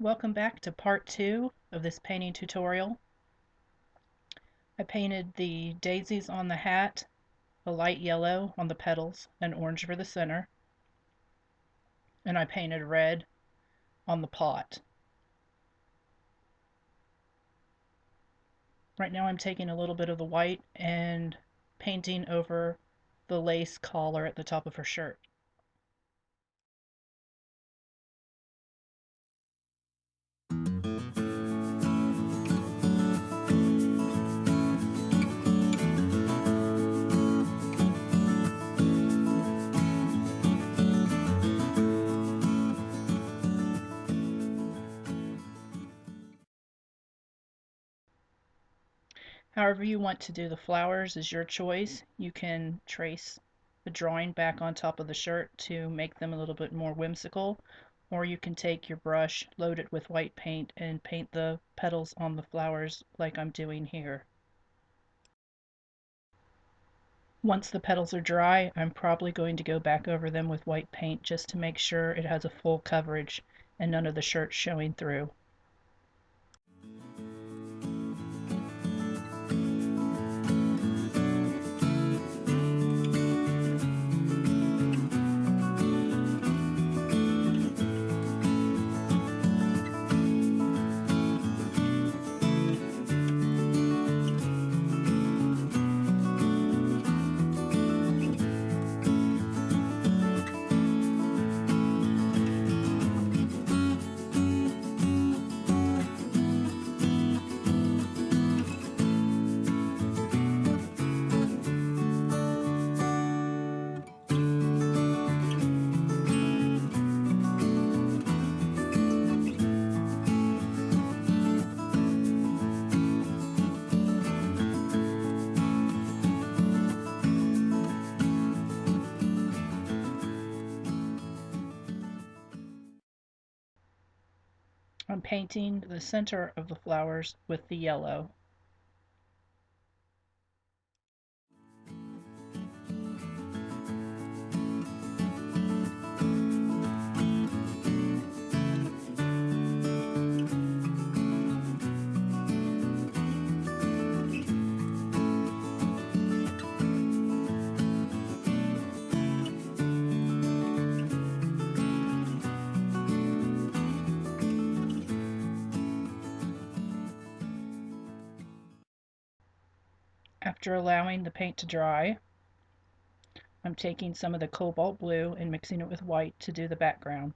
Welcome back to part 2 of this painting tutorial. I painted the daisies on the hat, a light yellow on the petals, and orange for the center, and I painted red on the pot. Right now I'm taking a little bit of the white and painting over the lace collar at the top of her shirt. However you want to do the flowers is your choice. You can trace the drawing back on top of the shirt to make them a little bit more whimsical, or you can take your brush, load it with white paint, and paint the petals on the flowers like I'm doing here. Once the petals are dry, I'm probably going to go back over them with white paint just to make sure it has a full coverage and none of the shirt showing through. I'm painting the center of the flowers with the yellow. After allowing the paint to dry, I'm taking some of the cobalt blue and mixing it with white to do the background.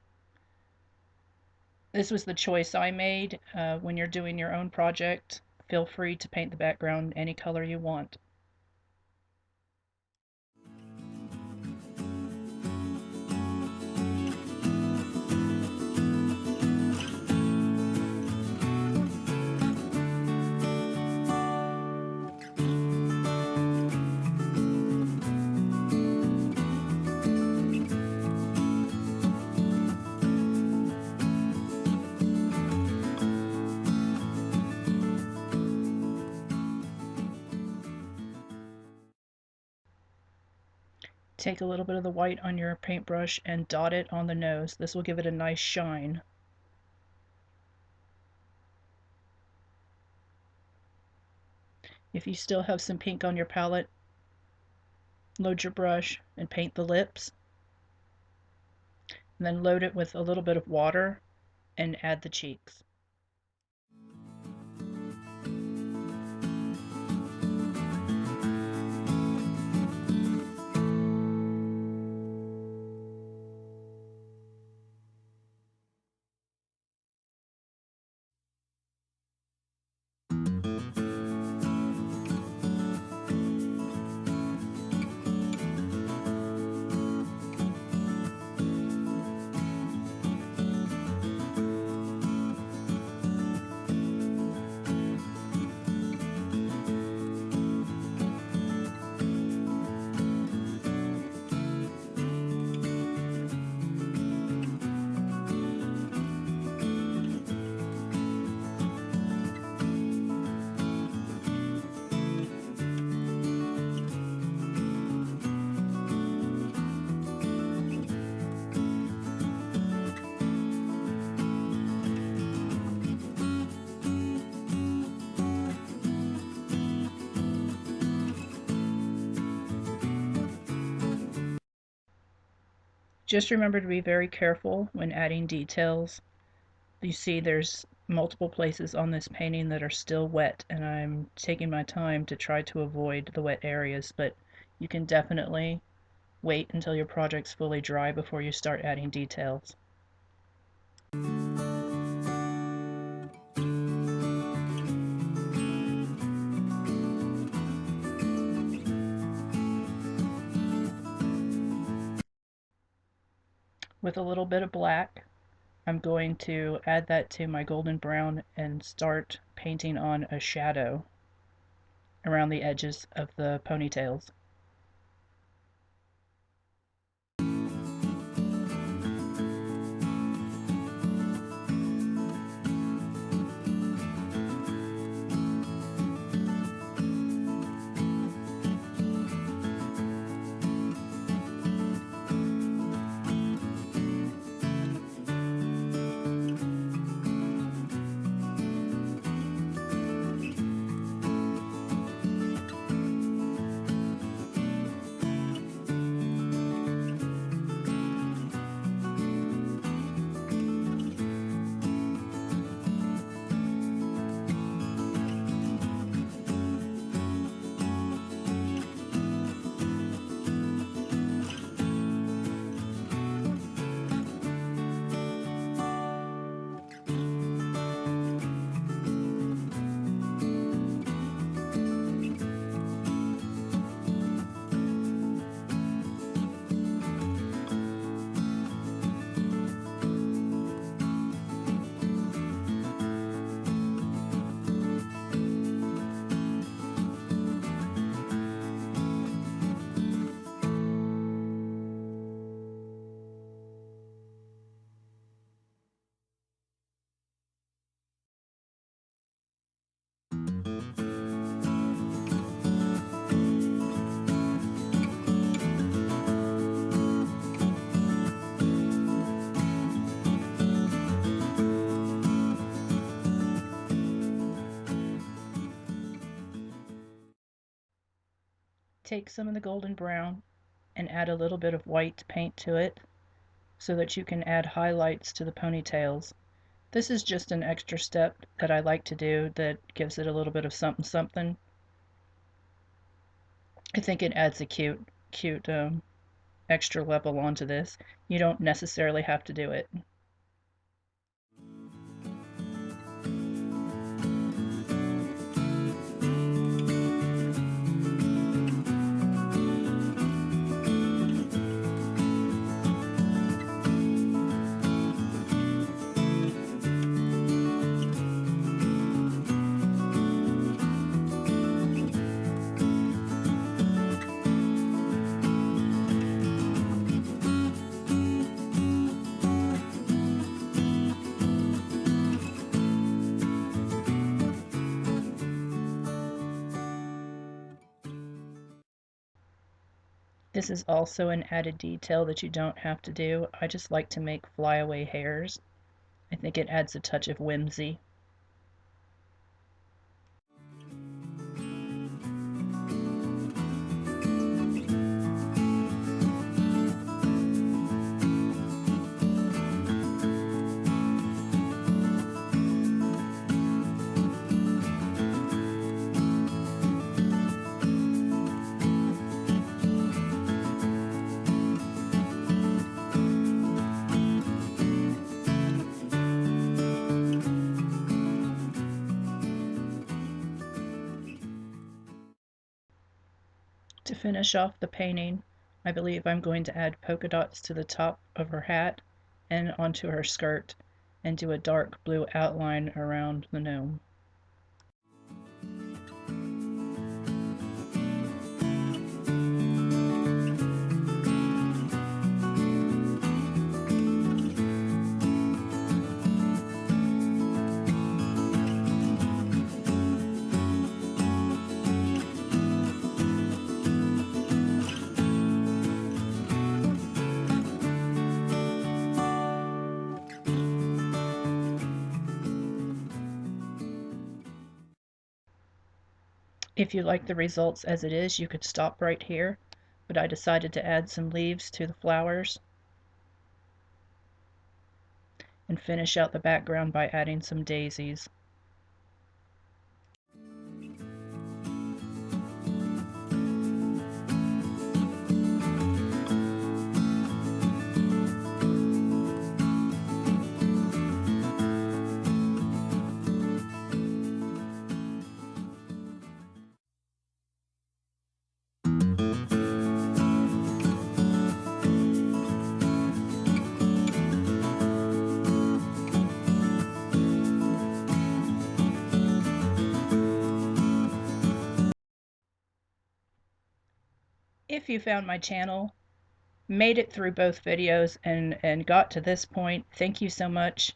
This was the choice I made. When you're doing your own project, feel free to paint the background any color you want. Take a little bit of the white on your paintbrush and dot it on the nose. This will give it a nice shine. If you still have some pink on your palette, load your brush and paint the lips. And then load it with a little bit of water and add the cheeks. Just remember to be very careful when adding details. You see there's multiple places on this painting that are still wet, and I'm taking my time to try to avoid the wet areas, but you can definitely wait until your project's fully dry before you start adding details. With a little bit of black, I'm going to add that to my golden brown and start painting on a shadow around the edges of the ponytails. Take some of the golden brown and add a little bit of white paint to it so that you can add highlights to the ponytails. This is just an extra step that I like to do that gives it a little bit of something something. I think it adds a cute extra level onto this. You don't necessarily have to do it. This is also an added detail that you don't have to do. I just like to make flyaway hairs. I think it adds a touch of whimsy. To finish off the painting, I believe I'm going to add polka dots to the top of her hat and onto her skirt and do a dark blue outline around the gnome. If you like the results as it is, you could stop right here, but I decided to add some leaves to the flowers. and finish out the background by adding some daisies. If you found my channel, made it through both videos, and got to this point, thank you so much.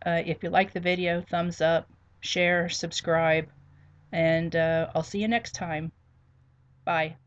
If you like the video, thumbs up, share, subscribe, and I'll see you next time. Bye.